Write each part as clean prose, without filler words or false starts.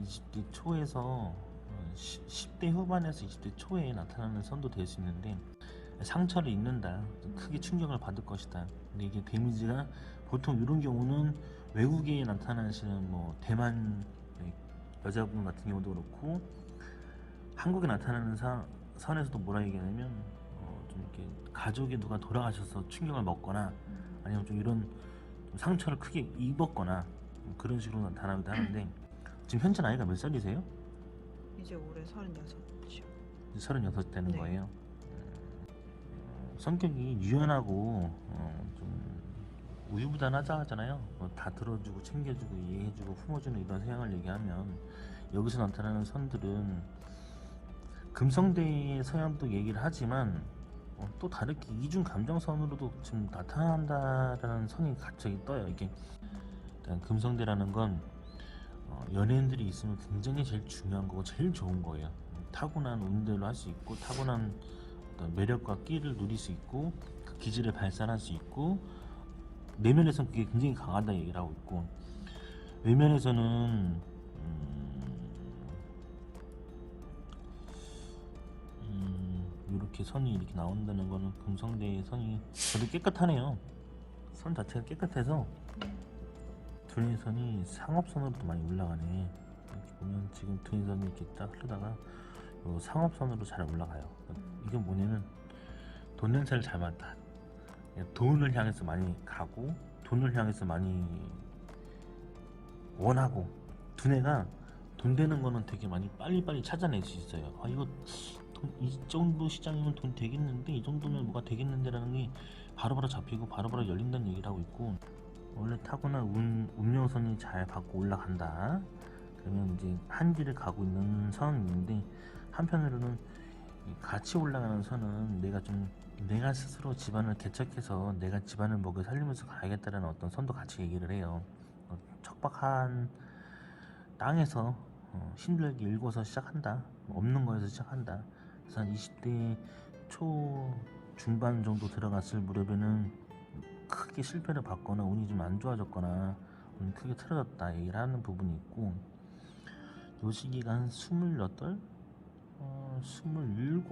20대 초에서 10대 후반에서 20대 초에 나타나는 선도 될 수 있는데, 상처를 입는다, 크게 충격을 받을 것이다. 근데 이게 데미지가 보통 이런 경우는 외국에 나타나시는 뭐 대만 여자분 같은 경우도 그렇고, 한국에 나타나는 선에서도 뭐라 얘기하냐면, 좀 이렇게 가족이 누가 돌아가셔서 충격을 먹거나, 아니면 좀 이런 좀 상처를 크게 입었거나 그런 식으로 나타나기도 하는데, 지금 현재 나이가 몇 살이세요? 이제 올해 36이요. 36 되는 네. 거예요. 성격이 유연하고 좀 우유부단하자 하잖아요. 다 들어주고 챙겨주고 이해해주고 품어주는 이런 성향을 얘기하면, 여기서 나타나는 선들은 금성대의 성향도 얘기를 하지만, 또 다르게 이중 감정선으로도 지금 나타난다라는 선이 갑자기 떠요. 이게 일단 금성대라는 건 연예인들이 있으면 굉장히 제일 중요한 거고 제일 좋은 거예요. 타고난 운대로 할 수 있고, 타고난 어떤 매력과 끼를 누릴 수 있고, 그 기질을 발산할 수 있고, 내면에서는 그게 굉장히 강하다 얘기를 하고 있고, 외면에서는 이렇게 선이 이렇게 나온다는 거는, 금성대의 선이 저도 깨끗하네요. 선 자체가 깨끗해서 두뇌 선이 상업선으로도 많이 올라가네. 이렇게 보면 지금 두뇌 선이 이렇게 딱 흐르다가 요 상업선으로 잘 올라가요. 이게 뭐냐면 돈 냄새를 잘 맡다. 돈을 향해서 많이 가고, 돈을 향해서 많이 원하고, 두뇌가 돈 되는 거는 되게 많이 빨리빨리 찾아낼 수 있어요. 이거 이 정도 시장이면 돈 되겠는데, 이 정도면 뭐가 되겠는데라는 게 바로바로 잡히고 바로바로 열린다는 얘기를 하고 있고, 원래 타고난 운명선이 잘 받고 올라간다. 그러면 이제 한 길을 가고 있는 선인데, 한편으로는 같이 올라가는 선은 내가 스스로 집안을 개척해서 내가 집안을 먹여 살리면서 가야겠다는 어떤 선도 같이 얘기를 해요. 척박한 땅에서 힘들게 일궈서 시작한다. 없는 거에서 시작한다. 그래서 한 20대 초 중반 정도 들어갔을 무렵에는 크게 실패를 받거나 운이 좀 안 좋아졌거나 크게 틀어졌다 얘기를 하는 부분이 있고, 요 시기가 한 28? 27?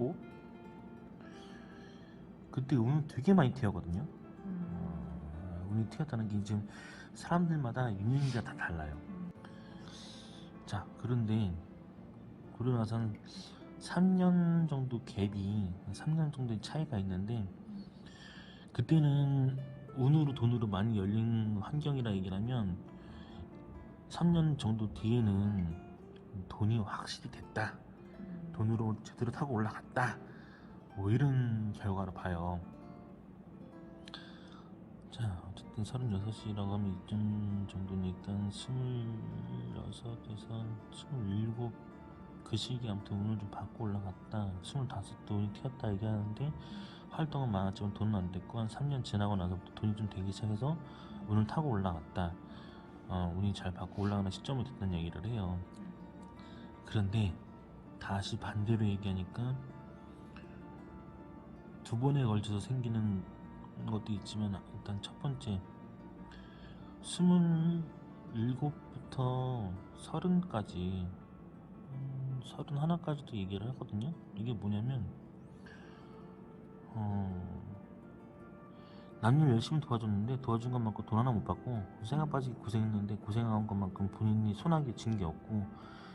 그때 운은 되게 많이 튀었거든요. 운이 튀었다는 게 지금 사람들마다 유년기가 다 달라요. 자, 그런데 그러고 나서는 3년 정도 갭이, 3년 정도의 차이가 있는데, 그때는 운으로 돈으로 많이 열린 환경이라 얘기를 하면, 3년 정도 뒤에는 돈이 확실히 됐다, 돈으로 제대로 타고 올라갔다, 뭐 이런 결과로 봐요. 자, 어쨌든 36이라고 하면 이쯤 정도는 일단 26에서 27, 그 시기 아무튼 운을 좀 받고 올라갔다. 25도 운이 튀었다 얘기하는데, 활동은 많았지만 돈은 안 됐고, 한 3년 지나고 나서부터 돈이 좀 되기 시작해서 운을 타고 올라갔다. 운이 잘 받고 올라가는 시점이 됐다는 얘기를 해요. 그런데 다시 반대로 얘기하니까, 두 번에 걸쳐서 생기는 것도 있지만, 일단 첫 번째 27부터 30까지, 31까지도 얘기를 하거든요. 이게 뭐냐면, 남들 열심히 도와줬는데 도와준 것만큼 돈 하나 못 받고, 생각 빠지게 고생했는데 고생한 것만큼 본인이 손아귀에 쥔 게 없고,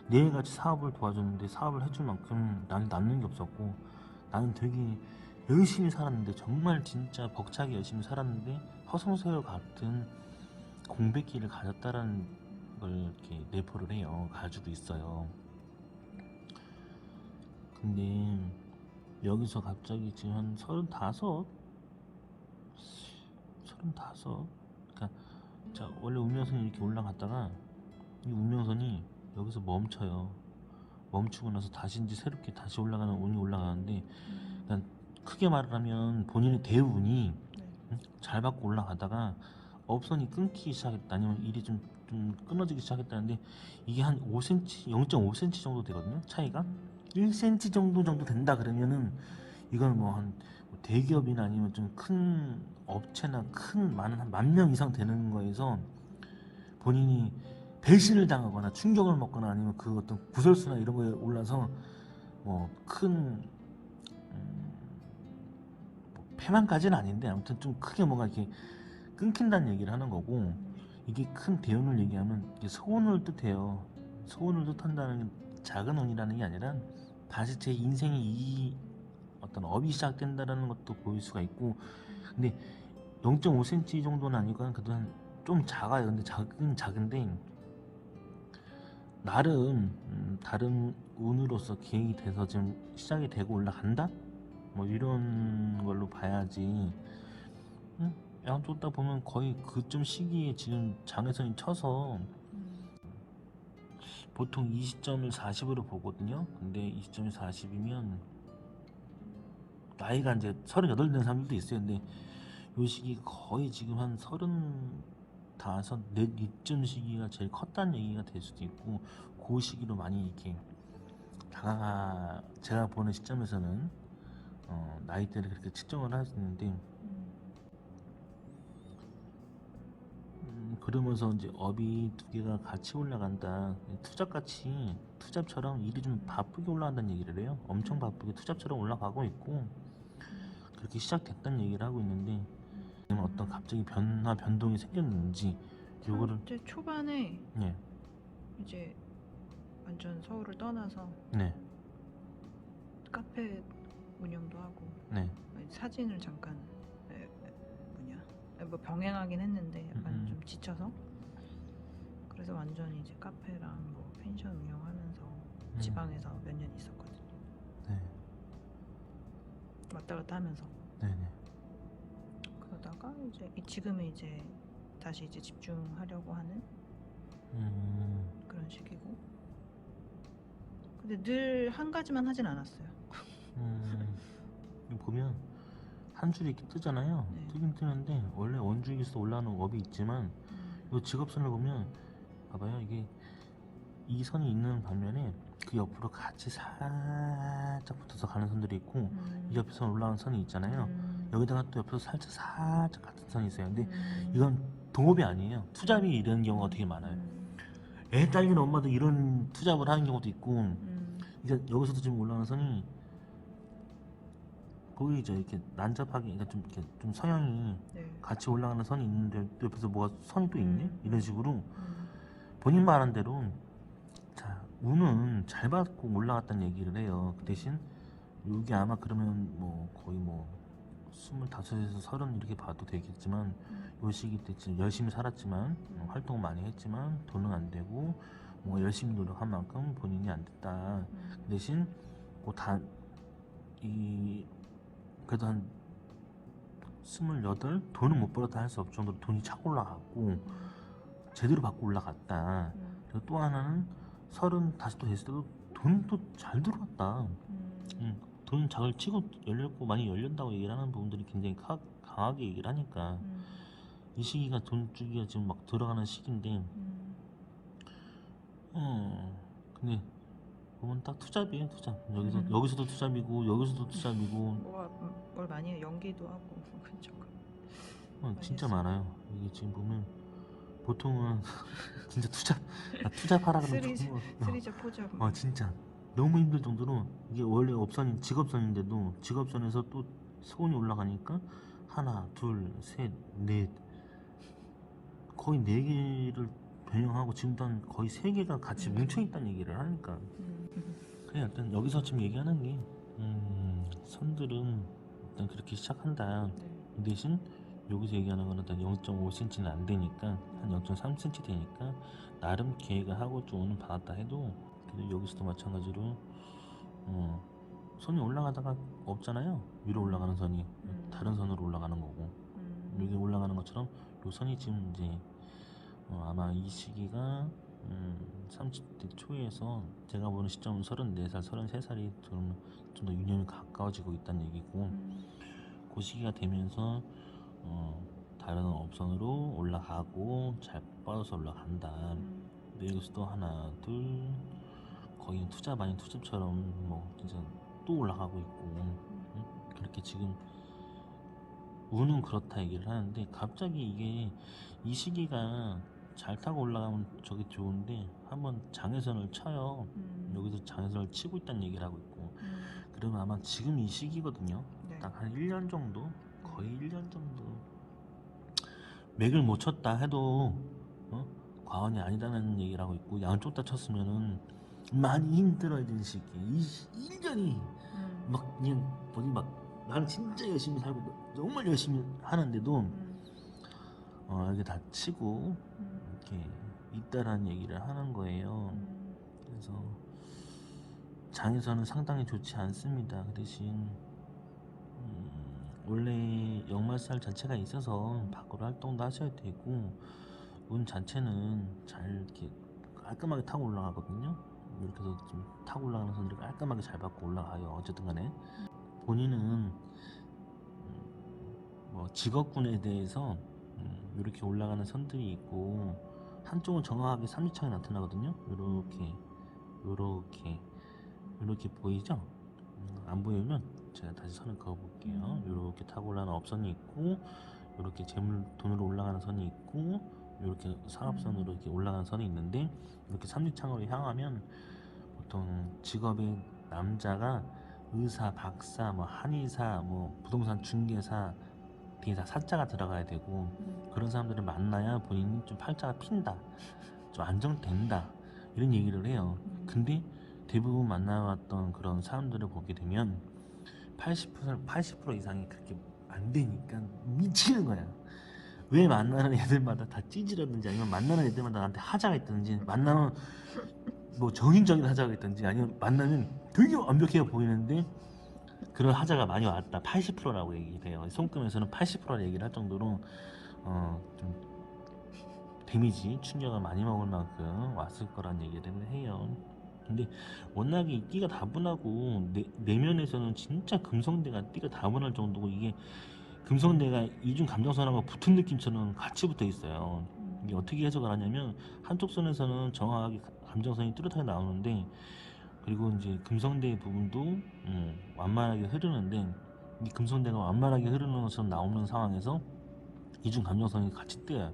내일같이 사업을 도와줬는데 사업을 해줄 만큼 나는 남는 게 없었고, 나는 되게 열심히 살았는데, 정말 진짜 벅차게 열심히 살았는데 허송세월 같은 공백기를 가졌다라는 걸 이렇게 내포를 해요. 가지고 있어요. 근데 여기서 갑자기 지금 한 35? 그러니까, 자, 원래 운명선이 이렇게 올라갔다가 이 운명선이 여기서 멈춰요. 멈추고 나서 다시 이제 새롭게 다시 올라가는 운이 올라가는데, 그러니까 크게 말을 하면 본인의 대운이 잘 받고 올라가다가 업선이 끊기기 시작했다, 아니면 일이 좀 끊어지기 시작했다는데, 이게 한 5cm, 0.5cm 정도 되거든요. 차이가 1cm 정도 된다 그러면은, 이건 뭐 한 대기업이나 아니면 좀 큰 업체나 큰 많은 한 10,000명 이상 되는 거에서 본인이 배신을 당하거나 충격을 먹거나 아니면 그 어떤 구설수나 이런 거에 올라서 뭐 큰 패만까지는 아닌데 아무튼 좀 크게 뭔가 이렇게 끊긴다는 얘기를 하는 거고, 이게 큰 대운을 얘기하면 이게 소운을 뜻해요. 소운을 뜻한다는 작은 운이라는 게 아니라 다시 제 인생의 이 어떤 업이 시작된다라는 것도 보일 수가 있고, 근데 0.5cm 정도는 아니고 그래도 좀 작아요. 근데 작은데 나름 다른 운으로서 기획이 돼서 지금 시작이 되고 올라간다? 뭐 이런 걸로 봐야지. 양 쫓다 보면 거의 그쯤 시기에 지금 장애선이 쳐서 보통 이 시점을 40으로 보거든요. 근데 이 시점이 40이면 나이가 이제 38 된 사람들도 있어요. 근데 요 시기 거의 지금 한 35, 넷 이쯤 시기가 제일 컸다는 얘기가 될 수도 있고, 그 시기로 많이 이렇게 다가가, 제가 보는 시점에서는 나이대를 그렇게 측정을 할 수 있는데, 그러면서 이제 업이 두 개가 같이 올라간다. 투잡같이 투잡처럼 일이 좀 바쁘게 올라간다는 얘기를 해요. 엄청 바쁘게 투잡처럼 올라가고 있고 그렇게 시작됐다는 얘기를 하고 있는데, 어떤 갑자기 변동이 생겼는지 요거를. 이제 초반에 네, 이제 완전 서울을 떠나서 네, 카페 운영도 하고 네. 사진을 잠깐 뭐 병행하긴 했는데 약간 좀 지쳐서, 그래서 완전히 이제 카페랑 뭐 펜션 운영하면서 지방에서 몇 년 있었거든요. 네, 왔다 갔다 하면서. 네, 네. 그러다가 이제 지금은 이제 다시 이제 집중하려고 하는 그런 시기고, 근데 늘 한 가지만 하진 않았어요. 보면 한 줄이 이렇게 뜨잖아요. 네. 뜨긴 뜨는데 원래 원주익에서 올라오는 업이 있지만 이 직업선을 보면 봐봐요. 이게 이 선이 있는 반면에 그 옆으로 같이 살짝 붙어서 가는 선들이 있고, 이 옆에서 올라오는 선이 있잖아요. 여기다가 또 옆에서 살짝 같은 선이 있어요. 근데 이건 동업이 아니에요. 투잡이 이런 경우가 되게 많아요. 애 딸리는 엄마도 이런 투잡을 하는 경우도 있고, 이제 여기서도 지금 올라오는 선이 보이죠? 이렇게 난잡하게, 그러니까 좀 이렇게 좀 성향이 네. 같이 올라가는 선이 있는데 또 옆에서 뭐가 선이 또 있네? 이런 식으로 음. 본인 말한 대로 자, 운은 잘 받고 올라갔다는 얘기를 해요. 그 대신 여기 아마 그러면 뭐 거의 뭐 25에서 30 이렇게 봐도 되겠지만, 요 시기 때 지금 열심히 살았지만 활동 많이 했지만 돈은 안 되고 뭔가 열심히 노력한 만큼 본인이 안 됐다. 그 대신 이 그래도 한 28 돈은 못 벌었다 할 수 없을 정도로 돈이 착 올라갔고 제대로 받고 올라갔다. 그리고 또 하나는 35도 됐을 때도 돈은 또 잘 들어왔다. 돈 잘 치고 열렸고 많이 열린다고 얘기를 하는 부분들이 굉장히 강하게 얘기를 하니까 이 시기가 돈 주기가 지금 막 들어가는 시기인데, 근데 보면 딱 투잡이에요. 투잡. 여기서도 투잡이고 여기서도 투잡이고 뭐가 뭘 많이 해요. 연기도 하고 그쵸. 진짜 했어요. 많아요. 이게 지금 보면 보통은 진짜 투잡하라 그러면 쓰리자 포잡. 진짜 너무 힘들 정도로, 이게 원래 직업선인데도 직업선에서 또 소운이 올라가니까 하나, 둘, 셋, 넷, 거의 4개를 변형하고 지금도 한 거의 3개가 같이 뭉쳐있다는 얘기를 하니까, 그래 일단 여기서 지금 얘기하는 게 선들은 일단 그렇게 시작한다. 네. 대신 여기서 얘기하는 거는 일단 0.5cm는 안 되니까 한 0.3cm 되니까 나름 계획을 하고 좀 운은 받았다 해도, 근데 여기서도 마찬가지로 선이 올라가다가 없잖아요. 위로 올라가는 선이 다른 선으로 올라가는 거고, 여기 올라가는 것처럼 요 선이 지금 이제 아마 이 시기가 30대 초에서 제가 보는 시점은 34살, 33살이 좀 더 유년이 가까워지고 있다는 얘기고, 그 시기가 되면서 다른 업선으로 올라가고 잘 뻗어서 올라간다. 근데 여기서도 하나, 둘, 거의 투잡 아닌 투잡처럼 뭐 진짜 또 올라가고 있고, 그렇게 지금 운은 그렇다 얘기를 하는데, 갑자기 이게 이 시기가 잘 타고 올라가면 저게 좋은데 한번 장애선을 쳐요. 여기서 장애선을 치고 있다는 얘기를 하고 있고, 그러면 아마 지금 이 시기거든요. 네. 딱 한 1년 정도, 거의 1년 정도 맥을 못 쳤다 해도 과언이 아니다는 얘기를 하고 있고, 양쪽 다 쳤으면은 많이 힘들어진 시기. 이 1년이 막 그냥 뭐지, 막 나는 진짜 열심히 살고 정말 열심히 하는데도 이게 다 치고 이렇게 있다라는 얘기를 하는 거예요. 그래서 장에서는 상당히 좋지 않습니다. 그 대신 원래 역말살 자체가 있어서 밖으로 활동도 하셔야 되고, 운 자체는 잘 이렇게 깔끔하게 타고 올라가거든요. 이렇게 해서 좀 타고 올라가는 선들이 깔끔하게 잘 받고 올라가요. 어쨌든 간에 본인은 뭐 직업군에 대해서 이렇게 올라가는 선들이 있고, 한쪽은 정확하게 삼지창이 나타나거든요. 요렇게 보이죠? 안 보이면 제가 다시 선을 그어볼게요. 요렇게 타고 올라가는 업선이 있고, 요렇게 재물 돈으로 올라가는 선이 있고, 요렇게 사업선으로 이렇게 올라가는 선이 있는데, 이렇게 삼지창으로 향하면 보통 직업의 남자가 의사, 박사, 뭐 한의사, 뭐 부동산 중개사 뒤에 다 사자가 들어가야 되고, 그런 사람들을 만나야 본인이 좀 팔자가 핀다, 좀 안정된다, 이런 얘기를 해요. 근데 대부분 만나왔던 그런 사람들을 보게 되면 80% 이상이 그렇게 안 되니까 미치는 거야. 왜 만나는 애들마다 다 찌질하든지, 아니면 만나는 애들마다 나한테 하자가 있든지, 만나면 뭐 정인적인 하자가 있든지, 아니면 만나면 되게 완벽해 보이는데 그런 하자가 많이 왔다. 80%라고 얘기를 해요. 손금에서는 80%라 얘기를 할 정도로 좀 데미지, 충격을 많이 먹을 만큼 왔을 거란 얘기를 해요. 근데 워낙에 띠가 다분하고, 내면에서는 진짜 금성대가 띠가 다분할 정도고, 이게 금성대가 이중 감정선하고 붙은 느낌처럼 같이 붙어 있어요. 이게 어떻게 해석을 하냐면, 한쪽 선에서는 정확하게 감정선이 뚜렷하게 나오는데, 그리고 이제 금성대 부분도 완만하게 흐르는데, 이 금성대가 완만하게 흐르는 것처럼 나오는 상황에서 이중 감정선이 같이 뜨여요.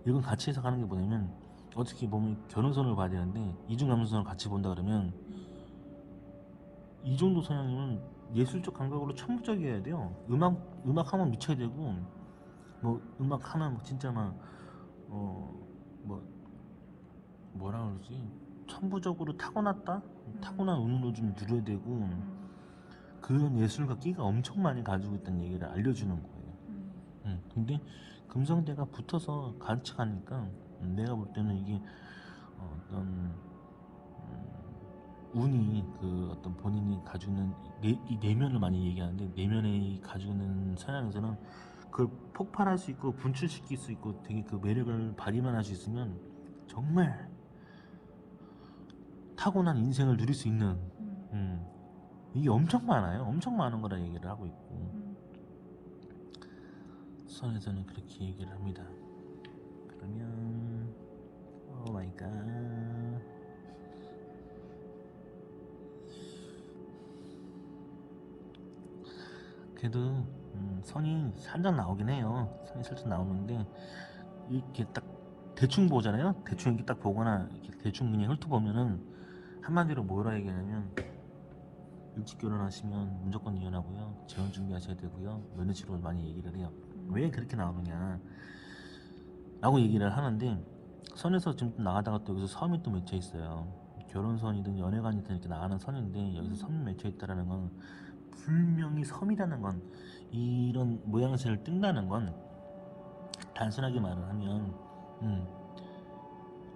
이건 같이 해석하는 게 뭐냐면, 어떻게 보면 결혼선을 봐야 되는데 이중 감정선을 같이 본다 그러면, 이 정도 성향이면 예술적 감각으로 천부적이어야 돼요. 음악 하면 미쳐야 되고, 뭐 음악 하면 진짜 막 뭐 뭐라 그러지, 천부적으로 타고났다, 타고난 운으로 좀 누려야 되고, 그런 예술과 끼가 엄청 많이 가지고 있다는 얘기를 알려주는 거예요. 근데 금성대가 붙어서 같이 가니까 내가 볼 때는 이게 어떤 운이, 그 어떤 본인이 가지고 있는 이 내면을 많이 얘기하는데, 내면에 가지고 있는 성향에서는 그걸 폭발할 수 있고 분출시킬 수 있고 되게 그 매력을 발휘만 할 수 있으면 정말 타고난 인생을 누릴 수 있는, 이게 엄청 많아요. 엄청 많은 거라 얘기를 하고 있고, 선에서는 그렇게 얘기를 합니다. 그러면 오 마이 갓, 그래도 선이 살짝 나오긴 해요. 선이 살짝 나오는데, 이렇게 딱 대충 보잖아요. 대충 이렇게 딱 보거나 이렇게 대충 그냥 훑어보면은 한마디로 뭐라 얘기하냐면, 일찍 결혼하시면 무조건 이혼하고요, 재혼 준비하셔야 되고요, 이런 식으로 많이 얘기를 해요. 왜 그렇게 나오느냐 라고 얘기를 하는데, 선에서 지금 나가다가 또 여기서 섬이 또 맺혀 있어요. 결혼선이든 연애관이든 이렇게 나가는 선인데, 여기서 섬이 맺혀 있다라는 건 분명히 섬이라는 건, 이런 모양새를 뜬다는 건, 단순하게 말을 하면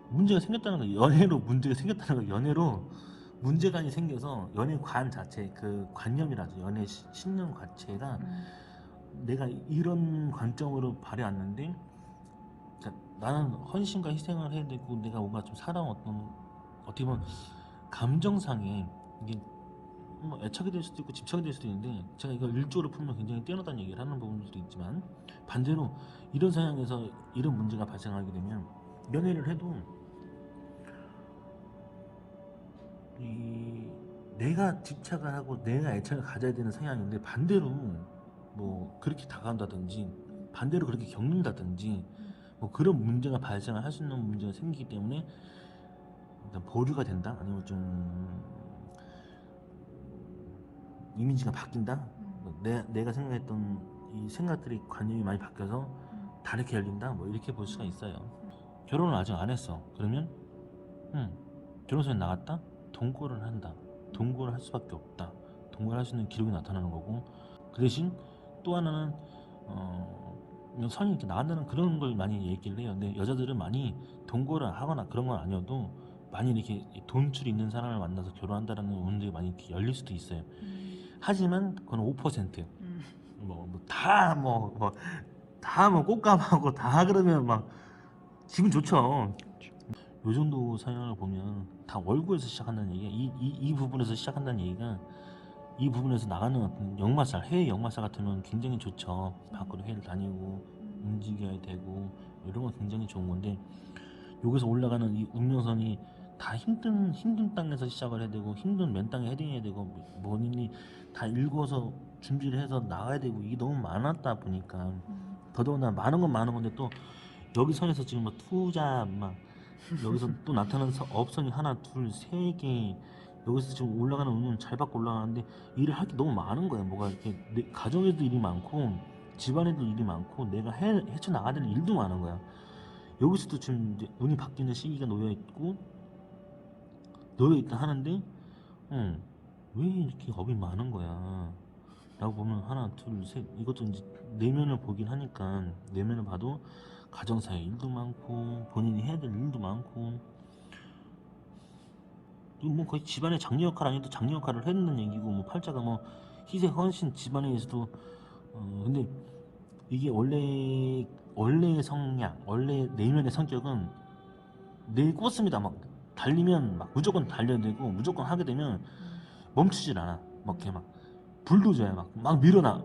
문제가 생겼다는 거, 연애로 문제가 생겼다는 거. 연애로 문제관이 생겨서, 연애관 자체, 그 관념이라죠, 연애 신념 자체가 내가 이런 관점으로 바래왔는데, 그러니까 나는 헌신과 희생을 해야 되고, 내가 뭔가 좀 살아온 어떻게 보면 감정상에 이게 뭐 애착이 될 수도 있고 집착이 될 수도 있는데, 제가 이걸 일조로 풀면 굉장히 뛰어나다는 얘기를 하는 부분들도 있지만, 반대로 이런 상황에서 이런 문제가 발생하게 되면, 연애를 해도 이 내가 집착을 하고 내가 애착을 가져야 되는 성향인데, 반대로 뭐 그렇게 다가온다든지, 반대로 그렇게 겪는다든지, 뭐 그런 문제가 발생을 할 수 있는 문제가 생기기 때문에 일단 보류가 된다, 아니면 좀 이미지가 바뀐다. 내가 생각했던 이 생각들이 관념이 많이 바뀌어서 다르게 열린다, 뭐 이렇게 볼 수가 있어요. 결혼을 아직 안 했어. 그러면 결혼선에 나갔다? 동거를 한다. 동거를 할 수밖에 없다. 동거를 할 수 있는 기록이 나타나는 거고, 그 대신 또 하나는 선이 이렇게 나간다는 그런 걸 많이 얘기를 해요. 근데 여자들은 많이 동거를 하거나 그런 건 아니어도 많이 이렇게 돈줄이 있는 사람을 만나서 결혼한다라는 운들이 많이 이렇게 열릴 수도 있어요. 하지만 그건 5%. 다 꽃감하고 다 그러면 막 기분 좋죠. 요 정도 상황을 보면 다 월구에서 시작한다는 얘기가, 이 부분에서 시작한다는 얘기가, 이 부분에서 나가는 어떤 역마살, 해외 역마살 같으면 굉장히 좋죠. 밖으로 해외를 다니고 움직여야 되고 이런 건 굉장히 좋은 건데, 여기서 올라가는 이 운명선이 다 힘든 땅에서 시작을 해야 되고, 힘든 맨 땅에 헤딩해야 되고, 본인이 다 읽어서 준비를 해서 나가야 되고, 이게 너무 많았다 보니까, 더더군다나 많은 건 많은 건데, 또 여기 선에서 지금 막 투자 막 여기서 또 나타나는 업선이 하나 둘 세 개, 여기서 지금 올라가는 운은 잘 받고 올라가는데 일을 할 게 너무 많은 거야. 뭐가 이렇게 내 가정에도 일이 많고 집안에도 일이 많고 내가 헤쳐나가야 되는 일도 많은 거야. 여기서도 지금 이제 운이 바뀌는 시기가 놓여있다 하는데, 왜 이렇게 업이 많은 거야 라고 보면, 하나 둘 셋, 이것도 이제 내면을 보긴 하니까, 내면을 봐도 가정사의 일도 많고 본인이 해야 될 일도 많고, 뭐 거의 집안의 장녀 역할 아니도 장녀 역할을 했는 얘기고, 뭐 팔자가 뭐 희생 헌신 집안에서도, 근데 이게 원래의 성향, 원래 내면의 성격은 내꽂습니다. 막 달리면 막 무조건 달려야 되고, 무조건 하게 되면 멈추질 않아. 막 이렇게 막 불도저야, 막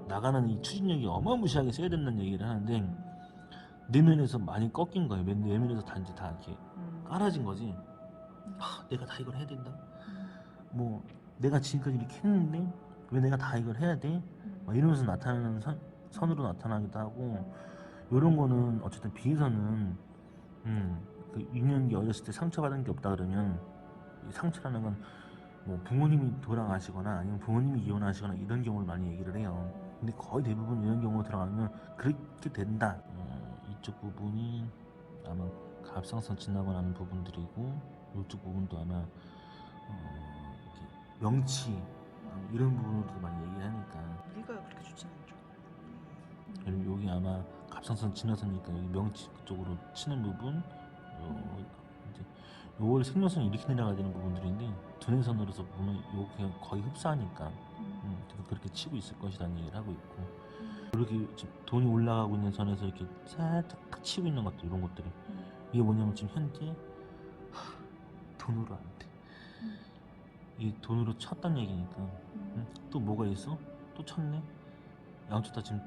나가는 이 추진력이 어마무시하게 세야 된다는 얘기를 하는데, 내면에서 많이 꺾인 거예요. 내면에서 단지 다 이렇게 깔아진 거지. 내가 다 이걸 해야 된다. 뭐 내가 지금까지 이렇게 했는데 왜 내가 다 이걸 해야 돼? 막 이러면서 나타나는 선으로 나타나기도 하고, 이런 거는 어쨌든 비에서는 그 유년기 어렸을 때 상처받은 게 없다 그러면, 이 상처라는 건 뭐 부모님이 돌아가시거나 아니면 부모님이 이혼하시거나 이런 경우를 많이 얘기를 해요. 근데 거의 대부분 이런 경우가 들어가면 그렇게 된다. 이쪽 부분이 아마 갑상선 지나고나는 부분들이고, 이쪽 부분도 아마 이렇게 명치 이런 부분으로도 많이 얘기하니까, 우리가 그렇게 좋진 않죠. 그리고 여기 아마 갑상선 지나서니까 여기 명치 쪽으로 치는 부분, 이제 요걸 생명선을 이렇게 내려가야 되는 부분들인데, 두뇌선으로서 보면 요 그냥 거의 흡사하니까, 그래서 그렇게 치고 있을 것이라는 얘기를 하고 있고, 이렇게 지금 돈이 올라가고 있는 선에서 이렇게 살짝 탁 치고 있는 것들, 이런 것들이, 이게 뭐냐면 지금 현재 돈으로 안 돼. 이 돈으로 쳤단 얘기니까. 또 뭐가 있어? 또 쳤네. 양쪽 다 지금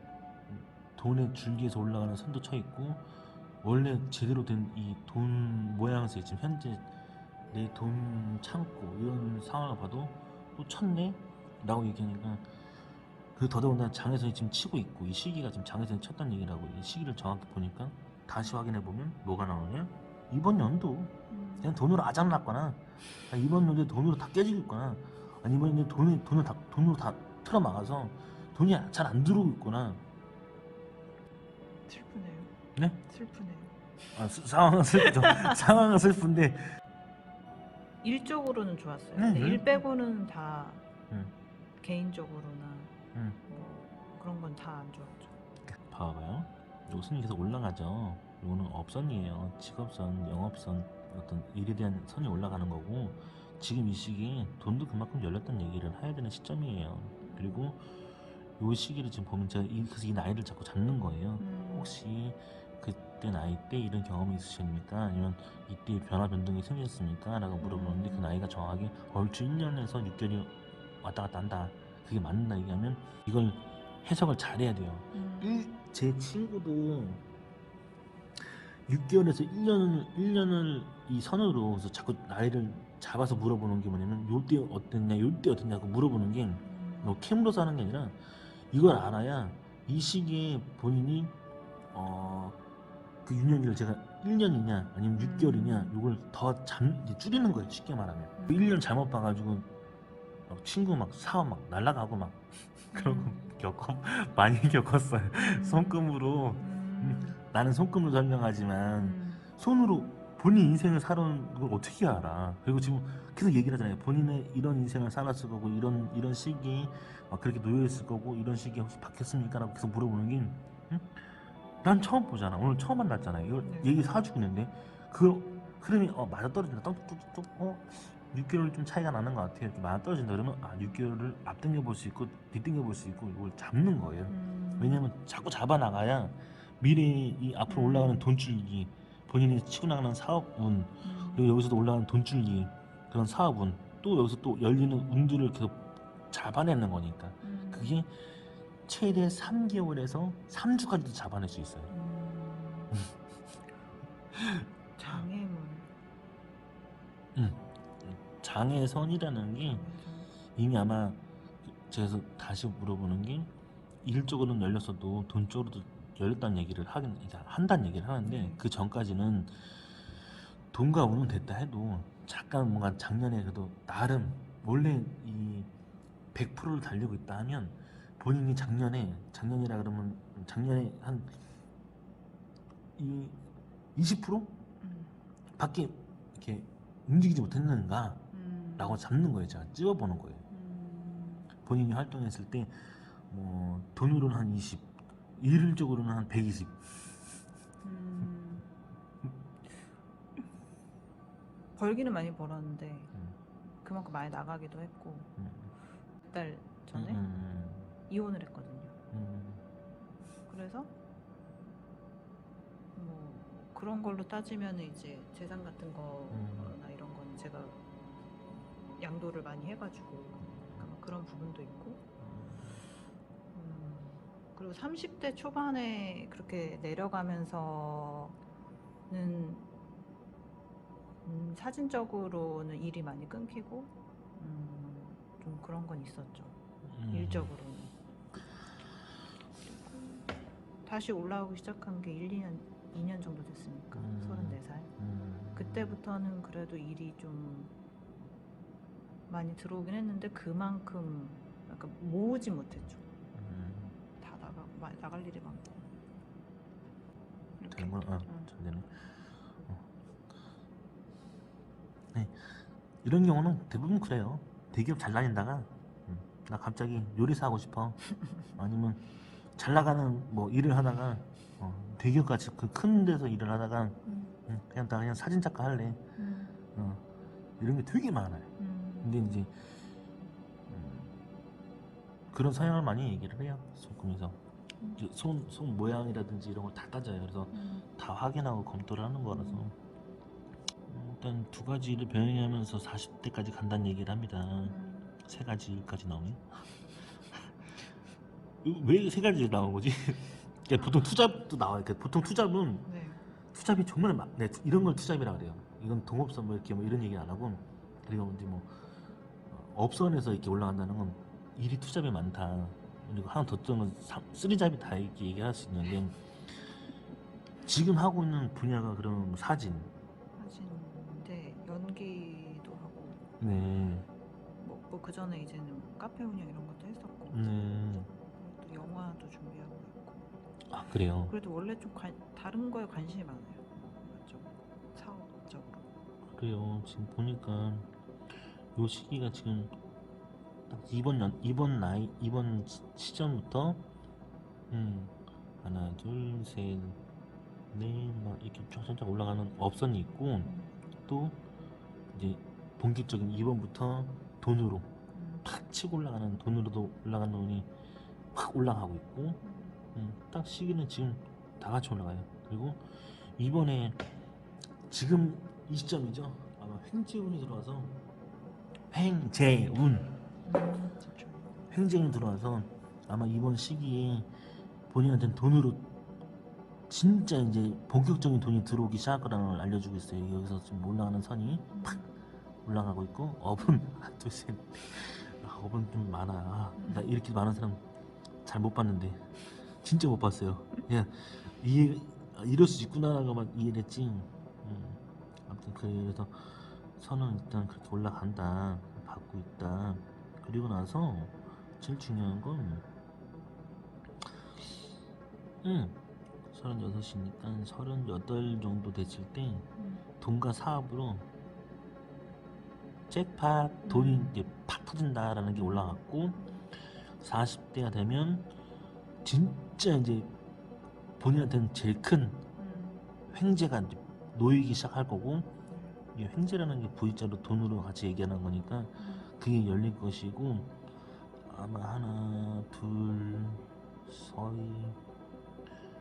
돈의 줄기에서 올라가는 선도 쳐 있고, 원래 제대로 된 이 돈 모양새, 지금 현재 내 돈 창고 이런 상황을 봐도 또 쳤네 라고 얘기하니까, 그 더더군다나 장애선이 지금 치고 있고, 이 시기가 지금 장애선이 쳤다는 얘기라고. 이 시기를 정확히 보니까 다시 확인해 보면 뭐가 나오냐, 이번 연도 그냥 돈으로 아작났거나, 이번 연도에 돈으로 다 깨지겠거나, 아니 이번 연도에 돈으로 다 틀어막아서 돈이 잘 안 들어오고 있거나. 슬프네요. 네? 슬프네요. 상황은 슬프죠. 상황은 슬픈데, 일적으로는 좋았어요. 네, 근데 네. 일 빼고는 다 음. 개인적으로나 음. 뭐 그런 건 다 안 좋았죠. 봐봐요. 요 선이 계속 올라가죠. 요거는 업선이에요. 직업선, 영업선, 어떤 일에 대한 선이 올라가는 거고, 지금 이 시기에 돈도 그만큼 열렸다는 얘기를 해야 되는 시점이에요. 그리고 요 시기를 지금 보면 제가 그래서 이 나이를 자꾸 잡는 거예요. 혹시 그때 나이 때 이런 경험이 있으십니까? 아니면 이때 변화 변동이 생겼습니까? 라고 물어보는데, 그 나이가 정확하게 얼추 1년에서 6개월이 왔다 갔다 한다. 그게 맞는다 얘기하면 이걸 해석을 잘해야 돼요. 제 친구도 6개월에서 1년을 이 선으로, 그래서 자꾸 나이를 잡아서 물어보는 게 뭐냐면, 요때 어땠냐 요때 어땠냐고 물어보는 게, 뭐 캠으로서 하는 게 아니라, 이걸 알아야 이 시기에 본인이 그 유년기를 제가 1년이냐 아니면 6개월이냐 이걸 더 이제 줄이는 거예요. 쉽게 말하면 1년 잘못 봐가지고 막 친구 막 사업 막 날라가고 막 그런 거 많이 겪었어요. 손금으로 나는 손금으로 설명하지만 손으로 본인 인생을 살아온 걸 어떻게 알아? 그리고 지금 계속 얘기를 하잖아요. 본인의 이런 인생을 살았을 거고 이런 시기에 막 그렇게 놓여 있을 거고 이런 시기에 혹시 바뀌었습니까?라고 계속 물어보는 게 응? 난 처음 보잖아. 오늘 처음 만났잖아요. 이걸 네. 얘기 사주고 있는데 그 흐름이 맞아 떨어진다. 뚝뚝뚝 6개월 좀 차이가 나는 것 같아요. 이렇게 맞아 떨어진다 그러면 6개월을 앞당겨 볼 수 있고 뒤당겨 볼 수 있고 이걸 잡는 거예요. 왜냐면 자꾸 잡아 나가야 미래에 이 앞으로 올라가는 돈줄기, 본인이 치고 나가는 사업운, 그리고 여기서도 올라가는 돈줄기, 그런 사업운, 또 여기서 또 열리는 운들을 계속 잡아내는 거니까 그게 최대 3개월에서 3주까지도 잡아낼 수 있어요. 장애물. 장애선이라는 게 이미 아마 제가 다시 물어보는 게 일적으로는 열렸어도 돈적으로도 열렸다는 얘기를 한다는 얘기를 하는데 그 전까지는 돈과 운은 됐다 해도 잠깐 뭔가 작년에 그래도 나름 원래 이 100%를 달리고 있다 하면 본인이 작년이라 그러면 작년에 한 이 20% 밖에 이렇게 움직이지 못했는가 라고 잡는 거예요. 제가 찝어보는 거예요. 본인이 활동했을 때 뭐 돈으로는 한 20, 일적으로는 한 120. 벌기는 많이 벌었는데 그만큼 많이 나가기도 했고 몇 달 전에 이혼을 했거든요. 그래서 뭐 그런 걸로 따지면 이제 재산 같은 거나 이런 건 제가 양도를 많이 해가지고 그런 부분도 있고 그리고 30대 초반에 그렇게 내려가면서는 사진적으로는 일이 많이 끊기고 좀 그런 건 있었죠. 일적으로는. 다시 올라오기 시작한 게 2년 정도 됐으니까 34살. 그때부터는 그래도 일이 좀 많이 들어오긴 했는데 그만큼 약간 모으지 못했죠. 다 나갈 일이 많고. 되는 건 전에는 네. 이런 경우는 대부분 그래요. 대기업 잘 다니다가 나 갑자기 요리사 하고 싶어. 아니면 잘 나가는 뭐 일을 하다가 대기업 같이 그 큰 데서 일을 하다가 그냥 나 그냥 사진 작가 할래. 이런 게 되게 많아요. 근데 이제 그런 성향을 많이 얘기를 해요. 손금에서 손 모양이라든지 이런 걸 다 따져요. 그래서 다 확인하고 검토를 하는 거라서 일단 두 가지 일을 병행하면서 40대까지 간다는 얘기를 합니다. 세 가지 일까지 나오네. 왜 세 가지 일 나오는 거지? 그러니까 보통 투잡도 나와요. 그러니까 보통 투잡은 투잡이 정말 이런 걸 투잡이라 그래요. 이건 동업선 뭐 이렇게 뭐 이런 얘기 안 하고 그리고 이제 뭐 업선에서 이렇게 올라간다는 건 일이 투잡이 많다. 그리고 하나 더 뜨는 3잡이 다 이렇게 얘기할 수 있는데 지금 하고 있는 분야가 그런 사진인데 연기도 하고 네. 뭐 그 전에 이제는 카페 운영 이런 것도 했었고 또 영화도 준비하고 있고. 아 그래요? 그래도 원래 좀 다른 거에 관심이 많아요. 좀 사업적으로. 그래요. 지금 보니까 요 시기가 지금 딱 이번 시점부터 하나 둘셋넷 막 이렇게 쫙쫙 올라가는 업선이 있고 또 이제 본격적인 이번부터 돈으로 팍 치고 올라가는 돈으로도 올라가는 돈이 확 올라가고 있고 딱 시기는 지금 다 같이 올라가요. 그리고 이번에 지금 이 시점이죠. 아마 횡재운이 들어와서 횡재운이 들어와서 아마 이번 시기에 본인한테는 돈으로 진짜 이제 본격적인 돈이 들어오기 시작할 거라는 걸 알려주고 있어요. 여기서 지금 올라가는 선이 팍 올라가고 있고 업은 하나 둘셋 업은 좀 많아. 나 이렇게 많은 사람 잘 못 봤는데 진짜 못 봤어요. 그냥 이 이럴 수 있구나라는 것만 이해를 했지. 아무튼 그래서 선은 일단 그렇게 올라간다, 받고 있다. 그리고 나서 제일 중요한 건 36이니까 38 정도 됐을 때 돈과 사업으로 잭팟 돈이 이제 팍 터진다라는 게 올라갔고, 40대가 되면 진짜 이제 본인한테는 제일 큰 횡재가 이제 놓이기 시작할 거고, 이 횡재라는 게 V자로 돈으로 같이 얘기하는 거니까 그게 열릴 것이고, 아마 하나 둘 서희,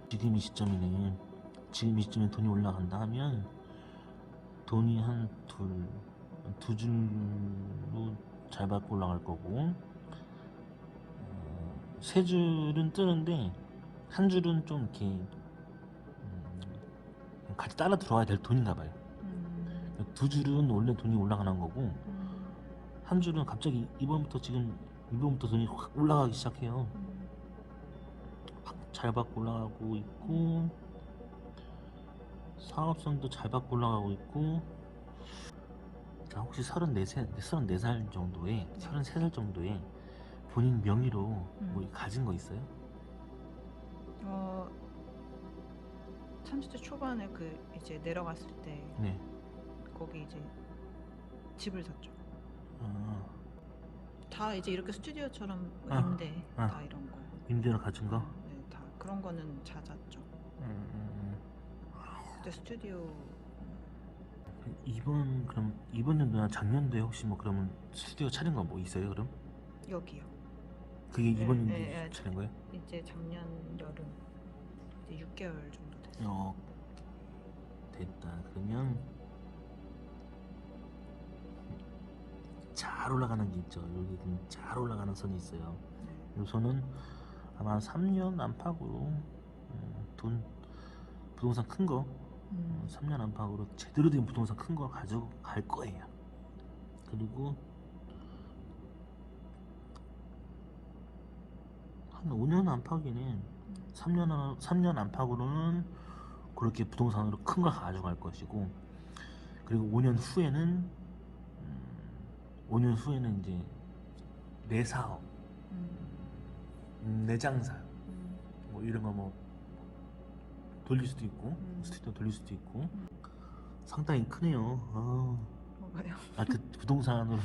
지금 이 시점이네. 지금 이 시점에 돈이 올라간다 하면 돈이 한 두 줄로 잘 받고 올라갈 거고, 세 줄은 뜨는데 한 줄은 좀 이렇게 같이 따라 들어와야 될 돈인가 봐요. 두 줄은 원래 돈이 올라가는 거고, 한 줄은 갑자기 이번부터 돈이 확 올라가기 시작해요. 확 잘 받고 올라가고 있고, 사업성도 잘 받고 올라가고 있고. 자, 혹시 34살 정도에 33살 정도에 본인 명의로 뭐 가진 거 있어요? 30대 초반에 그 이제 내려갔을 때 네. 거기 이제 집을 샀죠. 아, 다 이제 이렇게 스튜디오처럼 임대 다 이런 거. 임대로 가진 거? 네, 다 그런 거는 잦았죠. 그때 스튜디오 그럼 이번 연도나 작년도에 혹시 뭐 그러면 스튜디오 차린 거 뭐 있어요 그럼? 여기요. 그게 이번 연도에 네, 차린 거예요? 이제 작년 여름 이제 6개월 정도 됐어요. 됐다. 그러면 잘 올라가는 게 있죠. 여기 잘 올라가는 선이 있어요. 이 선은 아마 3년 안팎으로 부동산 큰 거, 3년 안팎으로 제대로 된 부동산 큰 거 가지고 갈 거예요. 그리고 한 5년 안팎이네. 3년 안팎으로는 그렇게 부동산으로 큰 걸 가져갈 것이고, 그리고 5년 후에는 이제 내 사업, 내 장사, 뭐 이런 거 뭐 돌릴 수도 있고, 스튜디오 돌릴 수도 있고. 상당히 크네요. 뭐가요? 그 부동산으로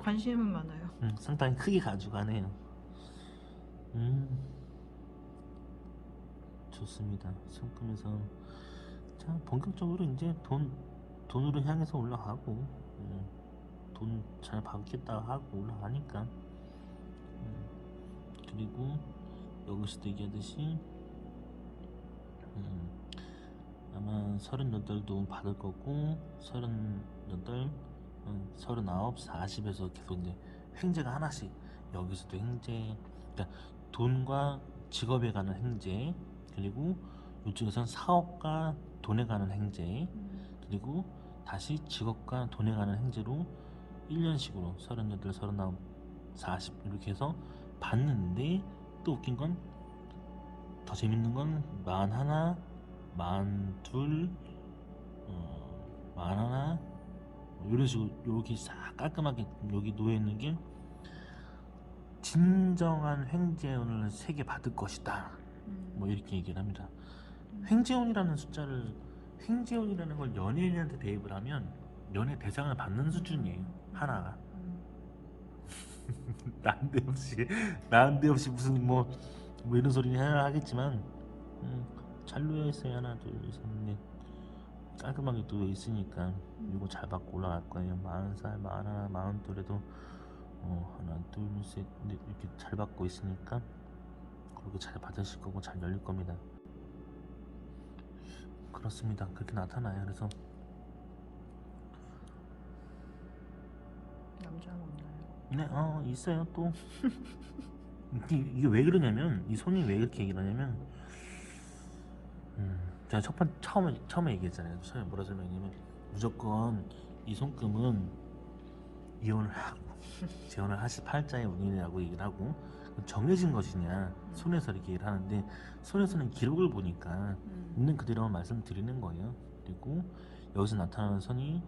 관심은 많아요. 상당히 크게 가져가네요. 좋습니다. 성금에서 자, 본격적으로 이제 돈으로 향해서 올라가고, 돈 잘 받겠다 하고 올라가니까. 그리고 여기서도 얘기하듯이 아마 38도 받을 거고, 38, 39, 40에서 계속 이제 횡재가 하나씩, 여기서도 횡재, 그러니까 돈과 직업에 가는 횡재, 그리고 이쪽에선 사업과 돈에 가는 횡재, 그리고 다시 직업과 돈에 가는 횡재로 1년씩으로 38, 39, 40 이렇게 해서 받는데, 또 웃긴 건, 더 재밌는 건 41, 42, 41 이런 식으로 이렇게 싹 깔끔하게 여기 놓여있는 게 진정한 횡재운을 3개 받을 것이다, 뭐 이렇게 얘기를 합니다. 횡재운이라는 걸 연예인한테 대입을 하면 연예 대상을 받는 수준이에요, 하나가. 난데없이 무슨 뭐 이런 소리를 해야 하겠지만, 잘 놓여있어요. 하나 둘셋넷 깔끔하게 놓여있으니까 이거 잘 받고 올라갈 거예요. 40살, 41, 42에도 하나 둘셋넷 이렇게 잘 받고 있으니까 그렇게 잘 받으실 거고 잘 열릴 겁니다. 그렇습니다. 그렇게 나타나요. 그래서 남자는 없나요? 네, 있어요 또. 이게 왜 그러냐면, 이 손이 왜 그렇게 얘기를 하냐면, 제가 처음에 얘기했잖아요. 처음에 뭐라 설명했냐면, 무조건 이 손금은 이혼을 하고 재혼을 하실 팔자의 운이라고 얘기를 하고, 정해진 것이냐 손에서 이렇게 얘기를 하는데, 손에서는 기록을 보니까 있는 그대로 말씀드리는 거예요. 그리고 여기서 나타나는 선이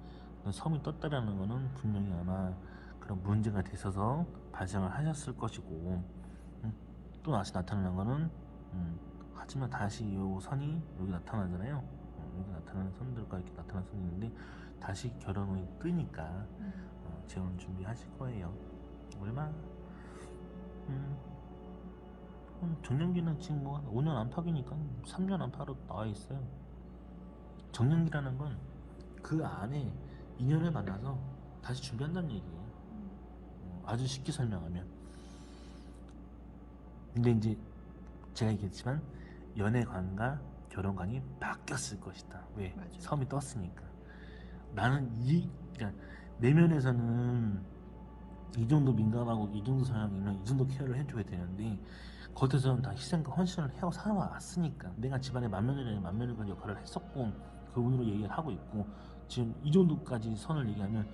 섬이 떴다라는 거는 분명히 아마 그런 문제가 되셔서 발생을 하셨을 것이고, 또 다시 나타나는 거는, 하지만 다시 이 선이 여기 나타나잖아요. 여기 나타나는 선들과 이렇게 나타나는 선이 있는데 다시 결혼이 뜨니까 재혼 준비하실 거예요. 얼마? 정년기는 지금 뭐 5년 안팎이니까 3년 안팎으로 나와 있어요. 정년기라는 건 그 안에 인연을 만나서 다시 준비한다는 얘기예요. 아주 쉽게 설명하면. 근데 이제 제가 얘기했지만 연애관과 결혼관이 바뀌었을 것이다. 왜? 맞아요. 섬이 떴으니까. 나는 그러니까 내면에서는 이 정도 민감하고 이 정도 성향이면 이 정도 케어를 해줘야 되는데, 겉에서는 다 희생과 헌신을 해서 살아왔으니까, 내가 집안에 맏며느리 역할을 했었고 그분으로 얘기를 하고 있고, 지금 이 정도까지 선을 얘기하면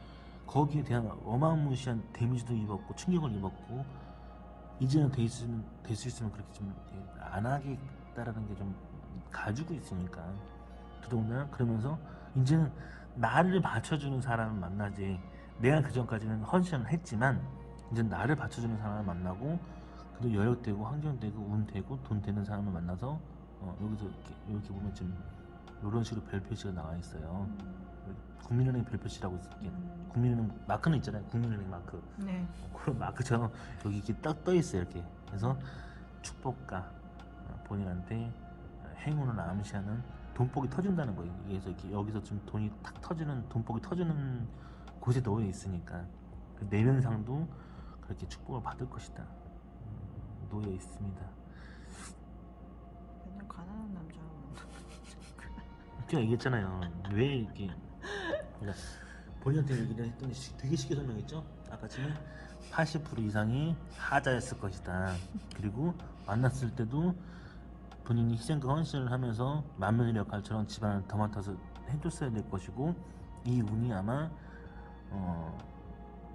거기에 대한 어마무시한 데미지도 입었고 충격을 입었고, 이제는 될 수 있으면 그렇게 좀 안 하겠다라는 게 좀 가지고 있으니까, 더더군다나 그러면서 이제는 나를 받쳐주는 사람을 만나지, 내가 그 전까지는 헌신을 했지만 이제 나를 받쳐주는 사람을 만나고, 그래도 여력되고 환경되고 운되고 돈 되는 사람을 만나서, 여기서 이렇게 보면 지금 이런 식으로 별표시가 나와 있어요. 국민은행 별표시라고 있을게. 국민은행 마크는 있잖아요. 국민은행 마크. 네. 그런 마크처럼 여기 이렇게 딱 떠 있어요. 이렇게. 그래서 축복과 본인한테 행운을 암시하는 돈복이 터진다는 거예요. 그래서 이렇게 여기서 좀 돈이 탁 터지는, 돈복이 터지는 곳에 놓여 있으니까 그 내면상도 그렇게 축복을 받을 것이다. 놓여 있습니다. 맨날 가난한 남자. 제가 얘기했잖아요. 왜 이렇게, 그러니까 본인한테 얘기를 했더니 되게 쉽게 설명했죠. 아까 전에 80% 이상이 하자였을 것이다. 그리고 만났을 때도 본인이 희생과 헌신을 하면서 맏며느리 역할처럼 집안을 더 맡아서 해줬어야 될 것이고, 이 운이 아마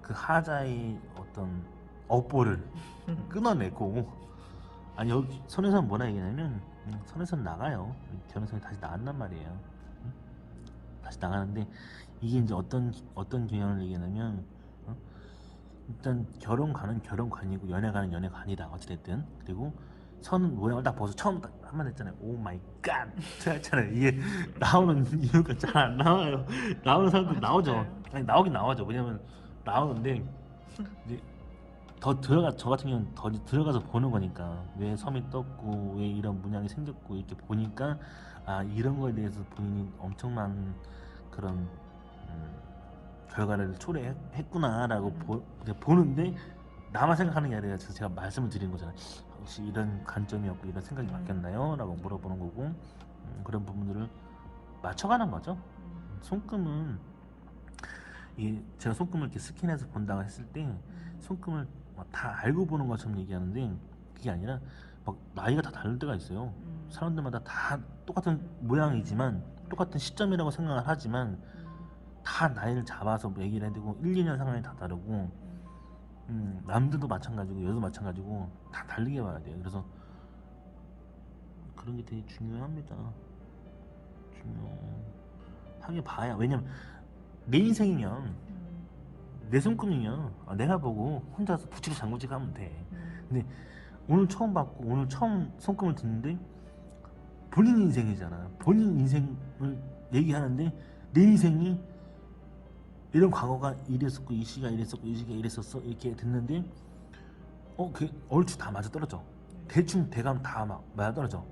그 하자의 어떤 업보를 끊어내고, 아니 여기 선에서는 뭐라 얘기하냐면, 선에서는 나가요. 결혼선이 다시 나간단 말이에요. 다시 나가는데, 이게 이제 어떤 경향을 얘기하냐면, 일단 결혼관은 결혼관이고 연애관은 연애관이다. 어찌됐든. 그리고 선 모양을 딱 보서 처음 딱 한마디 했잖아요. 오 마이 갓 제가 했잖아요. 이게 나오는 이유가 잘 안 나와요. 나오는 사람들 나오죠. 진짜요? 아니 나오긴 나오죠. 왜냐면 나오는데 이제 저 같은 경우는 더 들어가서 보는 거니까, 왜 섬이 떴고 왜 이런 문양이 생겼고 이렇게 보니까, 아 이런 거에 대해서 본인이 엄청난 그런 결과를 초래했구나라고 보는데, 나만 생각하는 게 아니라 제가 말씀을 드리는 거잖아요. 혹시 이런 관점이었고 이런 생각이 바뀌었나요? 라고 물어보는 거고, 그런 부분들을 맞춰가는 거죠. 손금은 제가 손금을 이렇게 스캔해서 본다고 했을 때 손금을 막 다 알고 보는 것처럼 얘기하는데, 그게 아니라 막 나이가 다 다를 때가 있어요. 사람들마다 다 똑같은 모양이지만 똑같은 시점이라고 생각을 하지만 다 나이를 잡아서 얘기를 해야 되고 1, 2년 상황이 다 다르고, 남들도 마찬가지고 여자도 마찬가지고 다 다르게 봐야 돼요. 그래서 그런 게 되게 중요합니다. 중요하게 봐야. 왜냐면 내 인생이면, 내 손금이면 내가 보고 혼자서 붙이고 장구지 가면 돼. 근데 오늘 처음 봤고 오늘 처음 손금을 듣는데 본인 인생이잖아. 본인 인생을 얘기하는데 내 인생이 이런 과거가 이랬었고 이 시가 이랬었고 이 시가 이랬었어 이렇게 듣는데, 그 얼추 다 맞아 떨어져. 대충 대감 다 막 맞아 떨어져.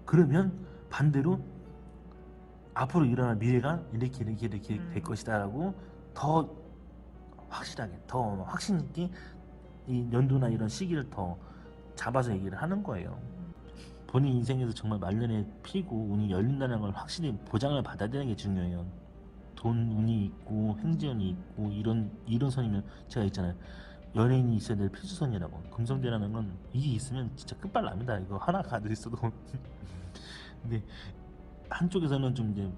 그러면 반대로 앞으로 일어날 미래가 이렇게 될 것이다라고 더 확실하게, 더 확신 있게 이 연도나 이런 시기를 더 잡아서 얘기를 하는 거예요. 본인 인생에서 정말 말년에 피고 운이 열린다는 걸 확실히 보장을 받아야 되는 게 중요해요. 돈 운이 있고 행지운이 있고 이런 선이면, 제가 있잖아요. 연예인이 있어야 될 필수선이라고. 금성대라는 건 이게 있으면 진짜 끝발납니다. 이거 하나 가지고 있어도. 근데 한쪽에서는 좀 이제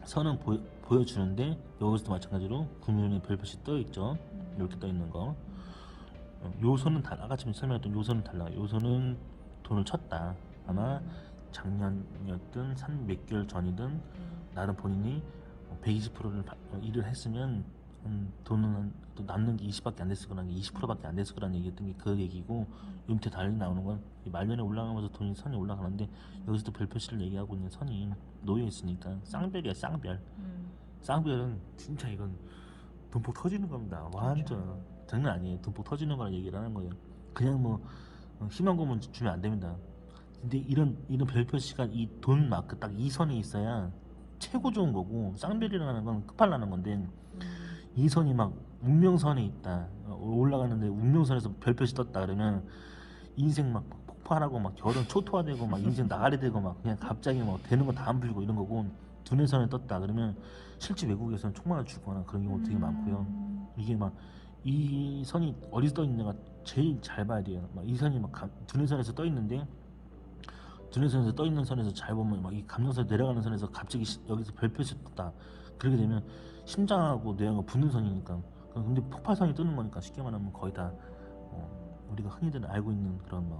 선은 보여주는데, 여기서도 마찬가지로 국민의 별표시 떠 있죠. 이렇게 떠 있는 거. 요소는 다 아까 전에 설명했던 요소는 달라. 요소는 돈을 쳤다. 아마 작년이었든 몇 개월 전이든 나름 본인이 120%를 일을 했으면 돈은 또 남는 게 20밖에 안 됐을 거라는 게 20%밖에 안 됐을 거라는 얘기했던 게 그 얘기고, 요 밑에 달리 나오는 건 말년에 올라가면서 돈이 선이 올라가는데, 여기서도 별표시를 얘기하고 있는 선이 놓여 있으니까 쌍별이야, 쌍별. 쌍별은 진짜 이건 돈폭 터지는 겁니다. 완전 장난 아니에요. 돈폭 터지는 거라 얘기를 하는 거예요. 그냥 뭐 희망 고문 주면 안 됩니다. 근데 이런 별표시가 이 돈 마크 딱 이 선이 있어야 최고 좋은 거고, 쌍별이라는 건 끝발나는 건데, 이 선이 막 운명선에 있다, 올라가는데 운명선에서 별표시 떴다 그러면 인생 막 폭발하고 막 결혼 초토화되고 막 인생 나가리 되고 막 그냥 갑자기 막 되는 거 다 안 풀리고 이런 거고, 두뇌선에 떴다 그러면 실제 외국에서는 총 맞아 죽거나 그런 경우 되게 많고요. 이게 막 이 선이 어디서 떠 있느냐가 제일 잘 봐야 돼요. 막 이 선이 막 두뇌선에서 떠 있는데, 두뇌선에서 떠 있는 선에서 잘 보면 막 이 감정선 내려가는 선에서 갑자기 여기서 별표시 떴다. 그렇게 되면 심장하고 뇌하고 붙는 선이니까. 근데 폭발선이 뜨는 거니까 쉽게 말하면 거의 다 우리가 흔히들 알고 있는 그런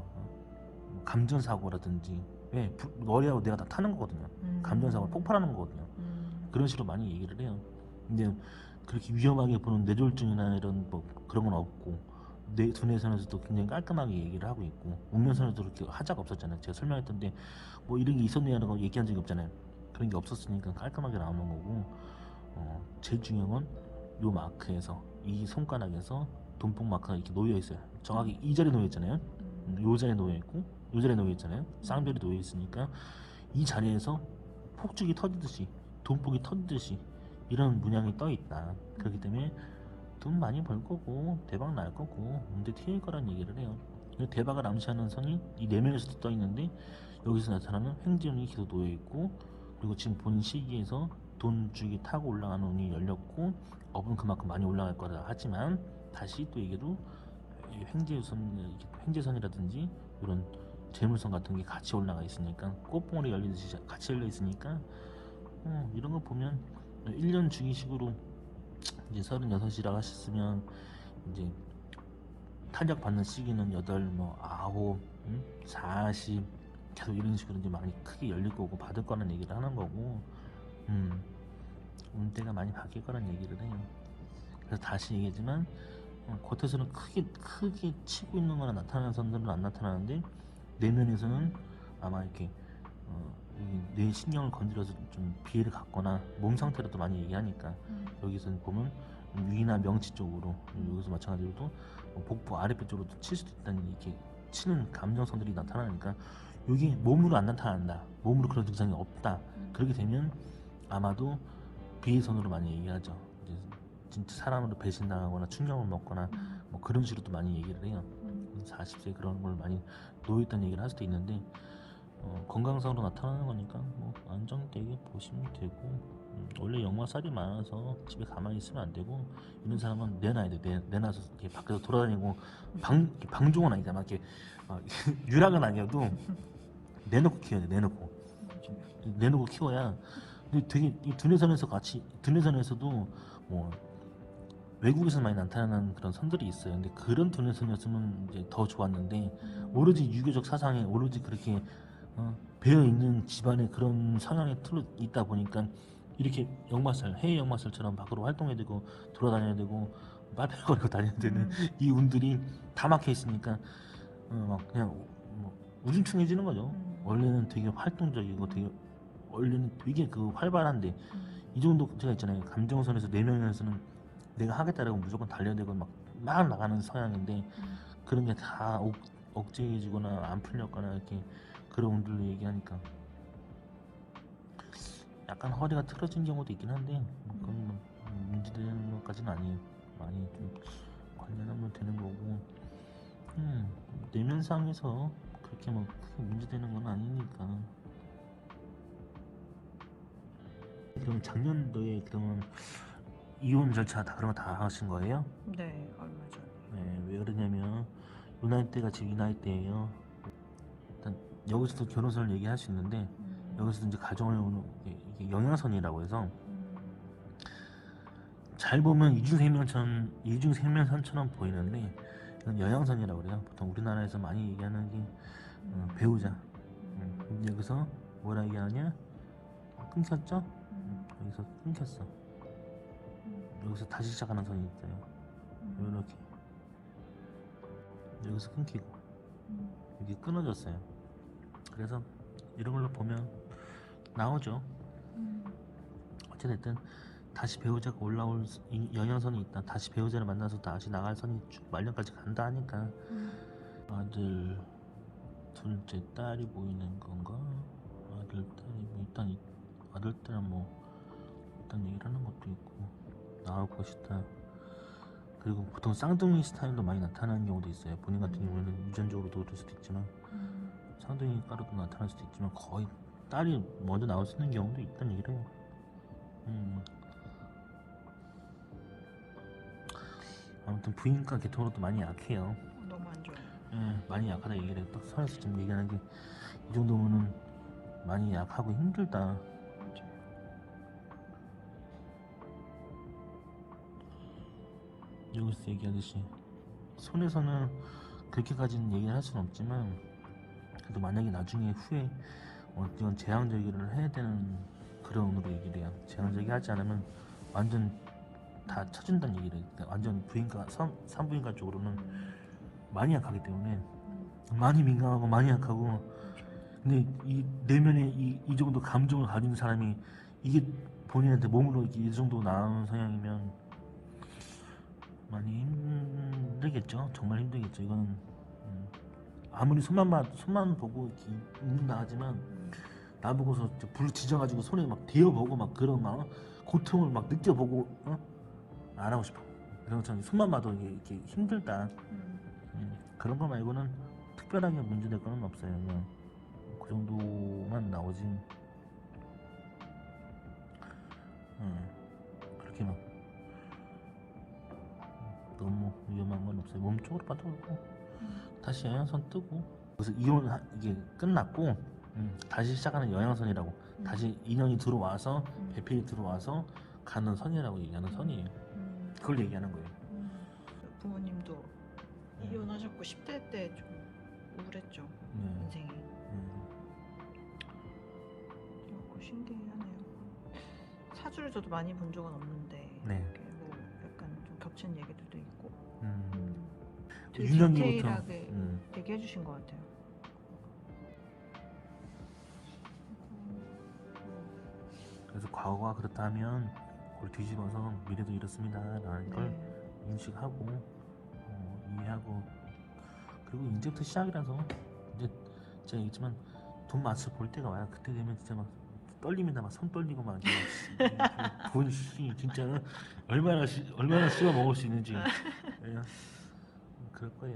감전 사고라든지, 머리하고 뇌가 다 타는 거거든요. 감전 사고 폭발하는 거거든요. 그런 식으로 많이 얘기를 해요. 근데 그렇게 위험하게 보는 뇌졸중이나 이런 뭐 그런 건 없고, 두뇌선에서도 굉장히 깔끔하게 얘기를 하고 있고, 운명선에도 그렇게 하자가 없었잖아요. 제가 설명했던데 뭐 이런 게 있었냐라고 얘기한 적이 없잖아요. 그런 게 없었으니까 깔끔하게 나오는 거고, 제일 중요한 건 요 마크에서, 이 손가락에서 돈폭 마크가 이렇게 놓여 있어요. 정확히 이 자리에 놓여 있잖아요. 요 자리에 놓여 있고 요 자리에 놓여 있잖아요. 쌍별이 놓여 있으니까 이 자리에서 폭죽이 터지듯이, 돈폭이 터지듯이 이런 문양이 떠 있다. 그렇기 때문에 돈 많이 벌 거고 대박 날 거고 문제 튀일 거란 얘기를 해요. 대박을 암시하는 선이 이 내면에서도 떠 있는데, 여기서 나타나는 횡재운이 계속 놓여 있고, 그리고 지금 본 시기에서 돈 주기 타고 올라가는 운이 열렸고, 업은 그만큼 많이 올라갈 거라 하지만, 다시 또 얘기도 횡재선이라든지 이런 재물선 같은 게 같이 올라가 있으니까, 꽃봉오리 열리듯이 같이 열려 있으니까, 이런 거 보면 1년 주기식으로 이제 36이라고 하셨으면, 이제 탄력 받는 시기는 8, 뭐 9, 40 계속 이런 식으로 이제 많이 크게 열릴 거고 받을 거라는 얘기를 하는 거고, 운대가 많이 바뀔 거라는 얘기를 해요. 그래서 다시 얘기하지만, 겉에서는 크게 치고 있는 거나 나타나는 선들은 안 나타나는데, 내면에서는 아마 이렇게 뇌 신경을 건드려서 좀 피해를 갖거나 몸 상태로도 많이 얘기하니까, 여기서 보면 위나 명치 쪽으로, 여기서 마찬가지로 복부 아랫배 쪽으로도 칠 수도 있다는, 이렇게 치는 감정선들이 나타나니까, 여기 몸으로 안 나타난다, 몸으로 그런 증상이 없다, 그렇게 되면 아마도 비의선으로 많이 얘기하죠. 이제 진짜 사람으로 배신당하거나 충격을 먹거나 뭐 그런 식으로도 많이 얘기를 해요. 40세 그런 걸 많이 놓여있다는 얘기를 할 수도 있는데, 건강상으로 나타나는 거니까 뭐 안정되게 보시면 되고, 원래 역마살이 많아서 집에 가만히 있으면 안 되고, 이런 사람은 내놔야 돼. 내놔서 이렇게 밖에서 돌아다니고, 방종은 아니다, 막 이렇게 유락은 아니어도 내놓고 키워야 돼. 내놓고 키워야. 근데 되게 이 두뇌선에서도 뭐 외국에서 많이 나타나는 그런 선들이 있어요. 근데 그런 두뇌선이었으면 이제 더 좋았는데, 오로지 유교적 사상에 오로지 그렇게 배어 있는 집안에 그런 성향이 틀어 있다 보니까, 이렇게 해외 역마살처럼 밖으로 활동해야 되고 돌아다녀야 되고 빨빨거리고 다녀야 되는 이 운들이 다 막혀 있으니까, 막 그냥 뭐 우중충해지는 거죠. 원래는 되게 활동적이고 원래는 되게 그 활발한데, 이 정도 제가 있잖아요. 감정선에서 내면에서는 내가 하겠다라고 무조건 달려야 되고 막 나가는 성향인데, 그런 게 다 억제해지거나 안 풀렸거나 이렇게 그런 운들로 얘기하니까 약간 허리가 틀어진 경우도 있긴 한데, 그건 뭐 문제되는 것까지는 아니에요. 많이 좀 관련하면 되는 거고, 내면상에서 그렇게 뭐 크게 문제되는 건 아니니까. 그럼 작년도에 그러면 이혼 절차 다 그런 거 다 하신 거예요? 네, 얼마 전에. 네, 왜 그러냐면 요 나이대가 지금 이 나이대예요. 일단 여기서도 결혼선을 얘기할 수 있는데, 여기서도 이제 가정을 이게 영양선이라고 해서, 잘 보면 이중생명선처럼 보이는데 이건 여양선이라고 그래요. 보통 우리나라에서 많이 얘기하는 게 배우자. 여기서 뭐라 얘기하냐? 끊겼죠? 여기서 끊겼어. 여기서 다시 시작하는 선이 있어요. 이렇게 여기서 끊기고 여기 끊어졌어요. 그래서 이런 걸로 보면 나오죠. 어찌됐든 다시 배우자가 올라올 영향선이 있다. 다시 배우자를 만나서 다시 나갈 선이 쭉 말년까지 간다 하니까 아들 둘째 딸이 보이는 건가? 아들 딸이 뭐 일단 아들 딸은 뭐 일단 얘기를 하는 것도 있고 나올 것이다. 그리고 보통 쌍둥이 스타일로 많이 나타나는 경우도 있어요. 본인 같은 경우에는 유전적으로도 그럴 수도 있지만 쌍둥이 가루도 나타날 수도 있지만 거의 딸이 먼저 나올 수 있는 경우도 있다는 얘기를 해요. 아무튼 부인과 계통으로도 많이 약해요. 너무 안 좋아요. 많이 약하다 얘기를 해요. 딱 선에서 지금 얘기하는 게 이 정도면은 많이 약하고 힘들다. 맞아요. 여기서 얘기하듯이 손에서는 그렇게까지는 얘기를 할 수는 없지만 그래도 만약에 나중에 후에 이건 재앙절개를 해야 되는 그런 의미로 얘기를 해요. 재앙절개 하지 않으면 완전 다 쳐진다는 얘기를 해요. 그러니까 완전 부인과 산부인과 쪽으로는 많이 약하기 때문에 많이 민감하고 많이 약하고 근데 이 내면에 이 정도 감정을 가진 사람이 이게 본인한테 몸으로 이렇게 이 정도 나오는 성향이면 많이 힘들겠죠. 정말 힘들겠죠. 이거는 아무리 손만 보고 이렇게 있는다 하지만 나보고서 불 지져가지고 손에 막 대어보고 막 그런 막 고통을 막 느껴보고 안 하고 싶어. 그런 것처럼 손만 봐도 이렇게 힘들다. 그런 거 말고는 특별하게 문제될 거는 없어요. 그냥 그 정도만 나오지. 그렇게 막 너무 위험한 건 없어요. 몸 쪽으로 봐도 그렇고 다시 영양선 뜨고 그래서 이혼 이게 끝났고 다시 시작하는 영양선이라고 다시 인연이 들어와서 배필이 들어와서 가는 선이라고 얘기하는 선이에요. 그걸 얘기하는 거예요. 부모님도 이혼하셨고 10대 때 좀 우울했죠. 인생이. 그리고 신기하네요. 사주를 저도 많이 본 적은 없는데 이렇게 뭐 약간 좀 겹치는 얘기들도 있고 되게 디테일하게 얘기해 주신 것 같아요. 그래서 과거가 그렇다면 그걸 뒤집어서 미래도 이렇습니다 라는 걸 인식하고 이해하고 그리고 이제부터 시작이라서 이제 제가 얘기했지만 돈 맛을 볼 때가 와요. 그때 되면 진짜 막 떨립니다. 막 손 떨리고 막 돈 진짜 얼마나 씹어 먹을 수 있는지 그럴 거예요.